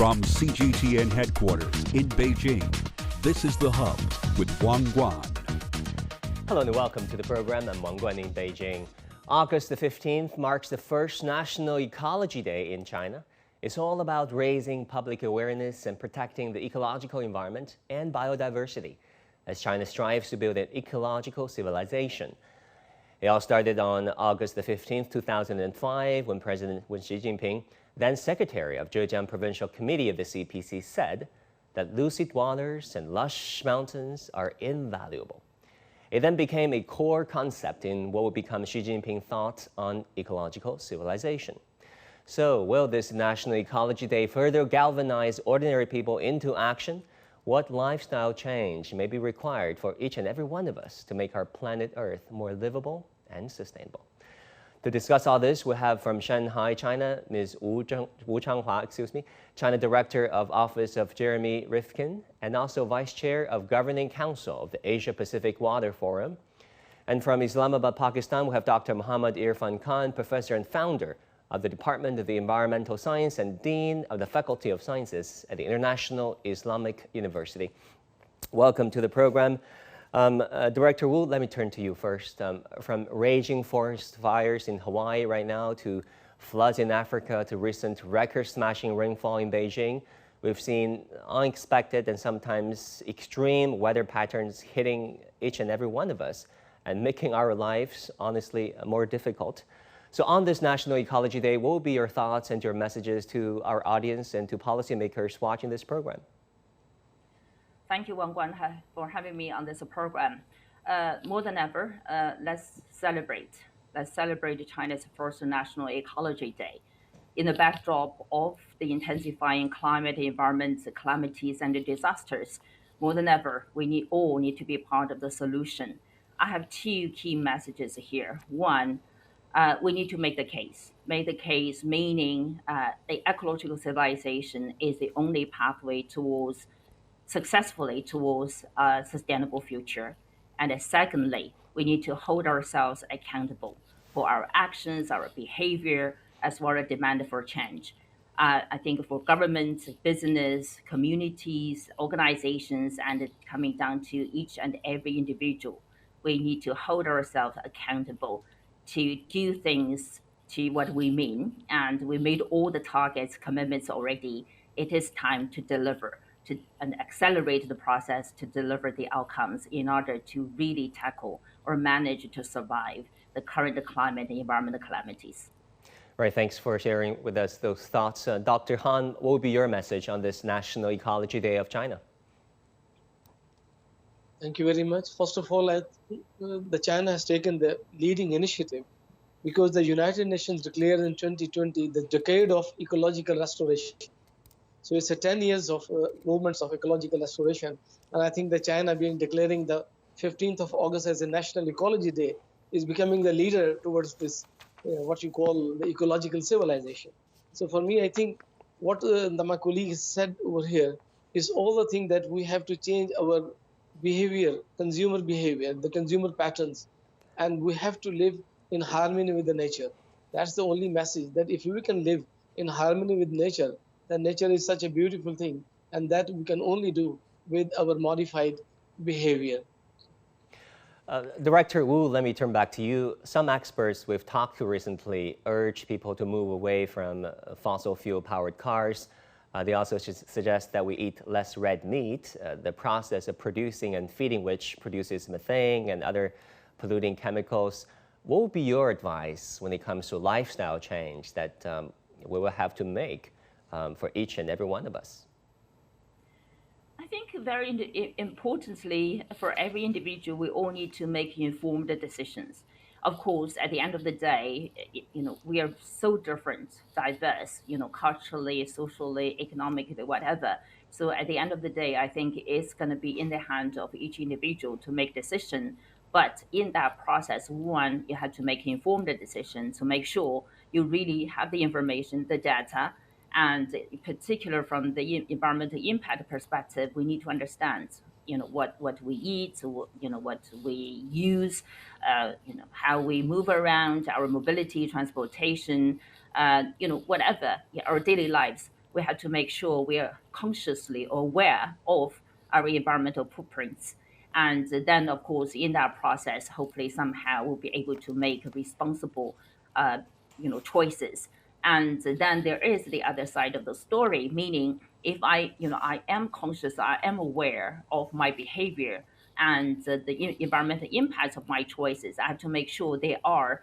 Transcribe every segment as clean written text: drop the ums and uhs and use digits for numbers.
From CGTN headquarters in Beijing, this is The Hub with Wang Guan. Hello and welcome to the program. I'm Wang Guan in Beijing. August the 15th marks the first National Ecology Day in China. It's all about raising public awareness and protecting the ecological environment and biodiversity as China strives to build an ecological civilization. It all started on August the 15th, 2005, when President Xi Jinping, then Secretary of Zhejiang Provincial Committee of the CPC, said that lucid waters and lush mountains are invaluable. It then became a core concept in what would become Xi Jinping's thought on ecological civilization. So, will this National Ecology Day further galvanize ordinary people into action? What lifestyle change may be required for each and every one of us to make our planet Earth more livable and sustainable? To discuss all this, we have from Shanghai, China, Ms. Wu Changhua, China Director of Office of Jeremy Rifkin, and also Vice Chair of Governing Council of the Asia-Pacific Water Forum. And from Islamabad, Pakistan, we have Dr. Muhammad Irfan Khan, Professor and Founder of the Department of the Environmental Science and Dean of the Faculty of Sciences at the International Islamic University. Welcome to the program. Director Wu, let me turn to you first. From raging forest fires in Hawaii right now to floods in Africa to recent record-smashing rainfall in Beijing, we've seen unexpected and sometimes extreme weather patterns hitting each and every one of us and making our lives, honestly, more difficult. So on this National Ecology Day, what will be your thoughts and your messages to our audience and to policymakers watching this program? Thank you, Wang Guan, for having me on this program. More than ever, let's celebrate. Let's celebrate China's first National Ecology Day. In the backdrop of the intensifying climate, environment, calamities, and disasters, more than ever, we all need to be part of the solution. I have two key messages here. One, we need to make the case. Make the case meaning the ecological civilization is the only pathway successfully towards a sustainable future. And secondly, we need to hold ourselves accountable for our actions, our behavior, as well as demand for change. I think for governments, business, communities, organizations, and coming down to each and every individual, we need to hold ourselves accountable to do things to what we mean. And we made all the targets, commitments already. It is time to deliver, and accelerate the process to deliver the outcomes in order to really tackle or manage to survive the current climate and environmental calamities. Right, thanks for sharing with us those thoughts. Dr. Han, what would be your message on this National Ecology Day of China? Thank you very much. First of all, the China has taken the leading initiative because the United Nations declared in 2020 the decade of ecological restoration. So it's a 10 years of movements of ecological restoration. And I think that China declaring the 15th of August as a National Ecology Day is becoming the leader towards this, what you call the ecological civilization. So for me, I think what my colleague said over here is all the things that we have to change our behavior, consumer behavior, the consumer patterns, and we have to live in harmony with the nature. That's the only message, that if we can live in harmony with nature, then nature is such a beautiful thing, and that we can only do with our modified behavior. Director Wu, let me turn back to you. Some experts we've talked to recently urge people to move away from fossil fuel-powered cars. They also suggest that we eat less red meat, the process of producing and feeding which produces methane and other polluting chemicals. What would be your advice when it comes to lifestyle change that we will have to make for each and every one of us? I think very importantly, for every individual, we all need to make informed decisions. Of course, at the end of the day, we are so different, diverse, culturally, socially, economically, whatever. So at the end of the day, I think it's going to be in the hands of each individual to make decision. But in that process, one, you have to make informed decisions to make sure you really have the information, the data, and in particular from the environmental impact perspective, we need to understand, what we eat, what we use, how we move around, our mobility, transportation, whatever, our daily lives. we have to make sure we are consciously aware of our environmental footprints. And then, of course, in that process, hopefully somehow we'll be able to make responsible, choices. And then there is the other side of the story, meaning if I am conscious, I am aware of my behavior and the environmental impacts of my choices, I have to make sure they are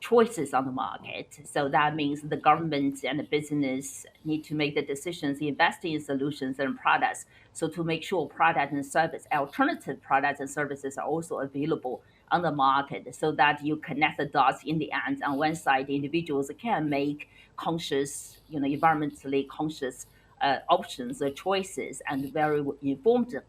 choices on the market. So that means the government and the business need to make the decisions, investing in solutions and products. So to make sure product and service, alternative products and services are also available on the market so that you connect the dots in the end. On one side, individuals can make conscious, environmentally conscious options or choices and very informed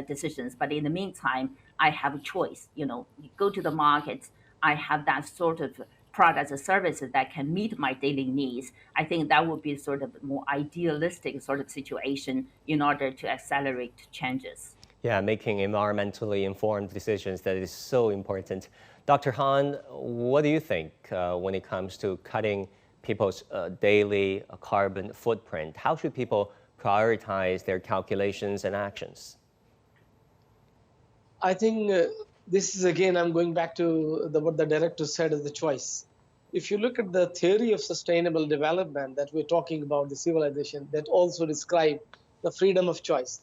decisions. But in the meantime, I have a choice. You go to the market, I have that sort of products or services that can meet my daily needs. I think that would be sort of more idealistic sort of situation in order to accelerate changes. Yeah, making environmentally informed decisions, that is so important. Dr. Han, what do you think when it comes to cutting people's daily carbon footprint? How should people prioritize their calculations and actions? I think this is, again, I'm going back to what the director said as the choice. If you look at the theory of sustainable development that we're talking about, the civilization, that also describe the freedom of choice.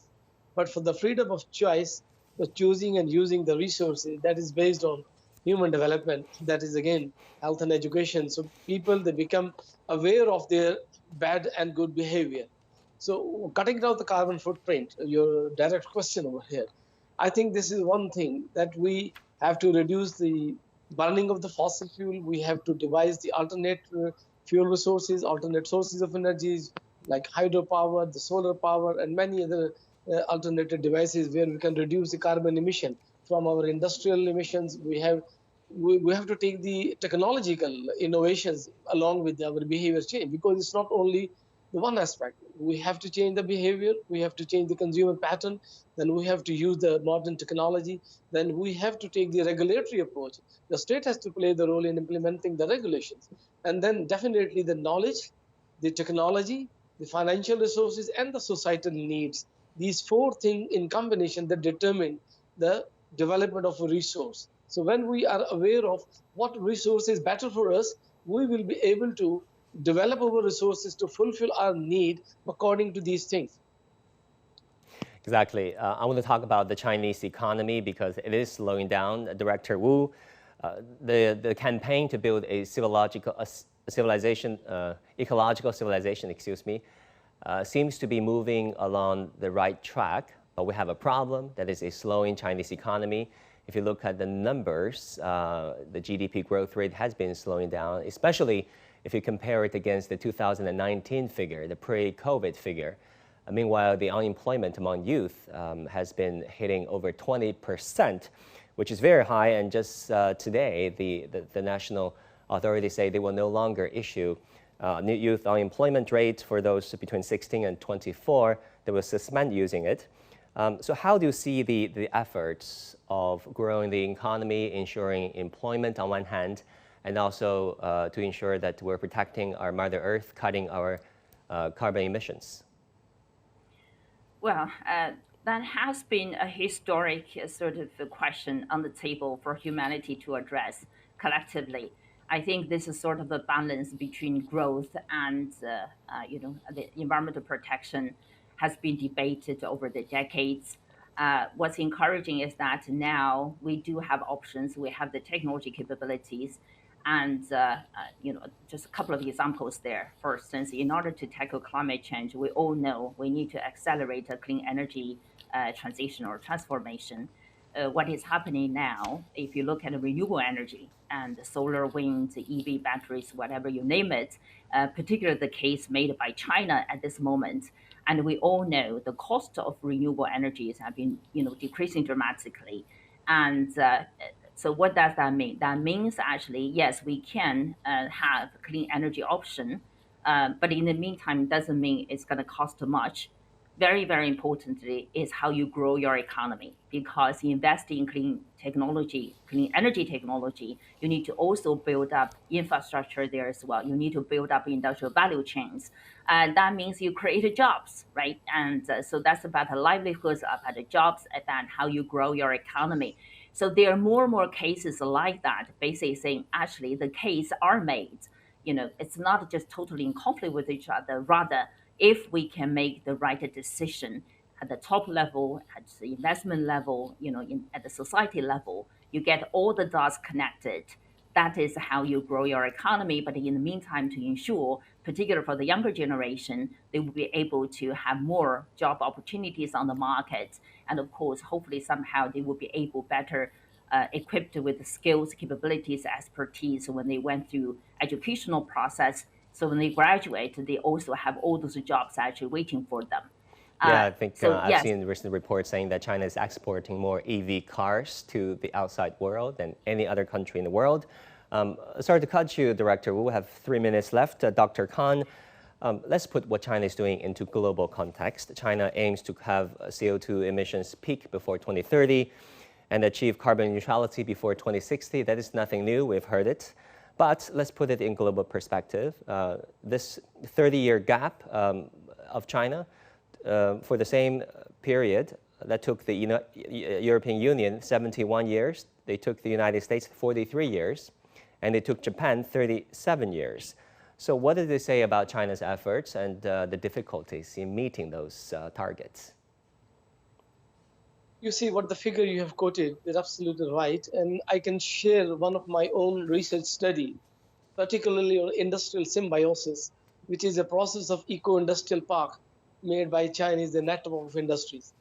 But for the freedom of choice, the choosing and using the resources, that is based on human development, that is, again, health and education. So people, they become aware of their bad and good behavior. So cutting down the carbon footprint, your direct question over here, I think this is one thing that we have to reduce the burning of the fossil fuel. We have to devise the alternate fuel resources, alternate sources of energies like hydropower, the solar power, and many other alternative devices where we can reduce the carbon emission from our industrial emissions. We have to take the technological innovations along with our behavior change, because it's not only the one aspect. We have to change the behavior, we have to change the consumer pattern, then we have to use the modern technology, then we have to take the regulatory approach. The state has to play the role in implementing the regulations. And then definitely the knowledge, the technology, the financial resources, and the societal needs. These four things in combination that determine the development of a resource. So when we are aware of what resource is better for us, we will be able to develop our resources to fulfill our need according to these things. Exactly. I want to talk about the Chinese economy because it is slowing down. Director Wu, the campaign to build a ecological civilization, seems to be moving along the right track. But we have a problem, that is a slowing Chinese economy. If you look at the numbers, the GDP growth rate has been slowing down, especially if you compare it against the 2019 figure, the pre-COVID figure. Meanwhile, the unemployment among youth has been hitting over 20%, which is very high. And just today, the national authorities say they will no longer issue new youth unemployment rate for those between 16 and 24. They will suspend using it. So how do you see the efforts of growing the economy, ensuring employment on one hand, and also to ensure that we're protecting our Mother Earth, cutting our carbon emissions? Well, that has been a historic sort of question on the table for humanity to address collectively. I think this is sort of a balance between growth and the environmental protection has been debated over the decades. What's encouraging is that now we do have options. We have the technology capabilities. And just a couple of examples there. For instance, in order to tackle climate change, we all know we need to accelerate a clean energy transition or transformation. What is happening now, if you look at renewable energy and the solar, wind, EV batteries, whatever you name it, particularly the case made by China at this moment, and we all know the cost of renewable energies have been decreasing dramatically. And so what does that mean? That means actually, yes, we can have clean energy option, but in the meantime, it doesn't mean it's going to cost much. very, very importantly, is how you grow your economy. Because investing in clean technology, clean energy technology, you need to also build up infrastructure there as well. You need to build up industrial value chains. And that means you create jobs, right? And so that's about the livelihoods, about the jobs, and how you grow your economy. So there are more and more cases like that, basically saying, actually, the case are made. It's not just totally in conflict with each other. Rather, if we can make the right decision at the top level, at the investment level, at the society level, you get all the dots connected. That is how you grow your economy. But in the meantime, to ensure, particularly for the younger generation, they will be able to have more job opportunities on the market. And of course, hopefully somehow they will be able better equipped with the skills, capabilities, expertise when they went through educational process. So when they graduate, they also have all those jobs actually waiting for them. Yeah, I think I've yes. seen recent reports saying that China is exporting more EV cars to the outside world than any other country in the world. Sorry to cut you, Director. We will have 3 minutes left. Dr. Khan, let's put what China is doing into global context. China aims to have CO2 emissions peak before 2030 and achieve carbon neutrality before 2060. That is nothing new. We've heard it. But let's put it in global perspective. This 30-year gap of China for the same period that took the European Union 71 years, they took the United States 43 years, and they took Japan 37 years. So what did they say about China's efforts and the difficulties in meeting those targets? You see, what the figure you have quoted is absolutely right. And I can share one of my own research study, particularly on industrial symbiosis, which is a process of eco-industrial park made by Chinese, the network of industries.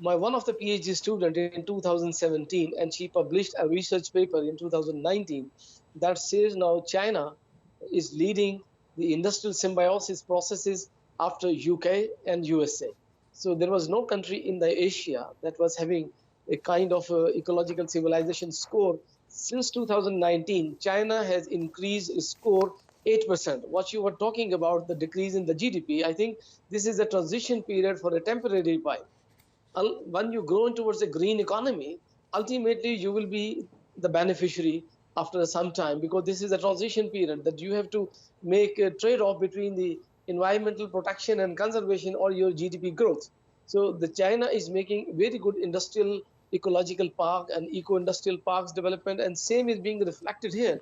One of the PhD student in 2017, and she published a research paper in 2019 that says now China is leading the industrial symbiosis processes after UK and USA. So there was no country in the Asia that was having a kind of ecological civilization score. Since 2019, China has increased its score 8%. What you were talking about, the decrease in the GDP, I think this is a transition period for a temporary while. When you grow towards a green economy, ultimately you will be the beneficiary after some time, because this is a transition period that you have to make a trade-off between the environmental protection and conservation or your GDP growth. So the China is making very good industrial ecological park and eco-industrial parks development, and same is being reflected here.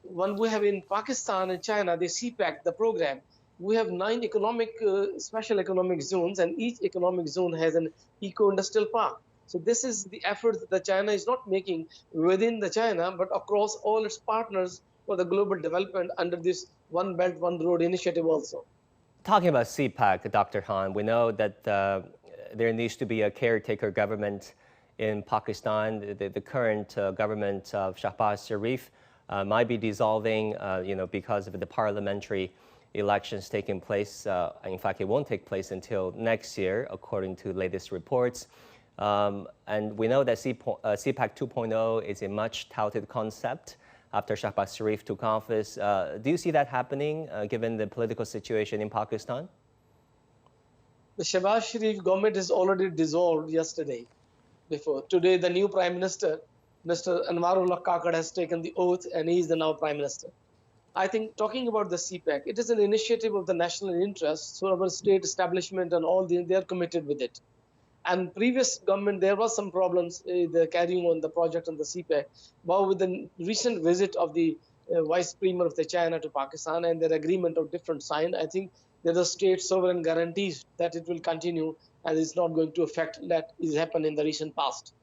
When we have in Pakistan and China, the CPEC, the program, we have 9 special economic zones, and each economic zone has an eco-industrial park. So this is the effort that China is not making within the China, but across all its partners for the global development under this One Belt, One Road initiative also. Talking about CPEC, Dr. Han, we know that there needs to be a caretaker government in Pakistan. The current government of Shahbaz Sharif might be dissolving, because of the parliamentary elections taking place. In fact, it won't take place until next year, according to latest reports. And we know that CPEC 2.0 is a much touted concept after Shahbaz Sharif took office. Do you see that happening, given the political situation in Pakistan? The Shahbaz Sharif government is already dissolved yesterday. Today, the new Prime Minister, Mr. Anwarullah Kakad, has taken the oath, and he is the now Prime Minister. I think talking about the CPEC, it is an initiative of the national interest, so our state establishment and all, they are committed with it. And previous government, there was some problems carrying on the project on the CPEC. But with the recent visit of the Vice Premier of the China to Pakistan and their agreement of different sign, I think there are state sovereign guarantees that it will continue and it's not going to affect that is happened in the recent past.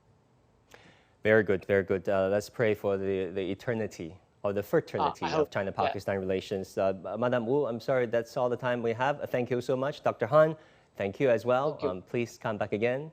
Very good, very good. Let's pray for the eternity or the fraternity of China-Pakistan relations. Madam Wu, I'm sorry, that's all the time we have. Thank you so much. Dr. Han, thank you as well. Please come back again.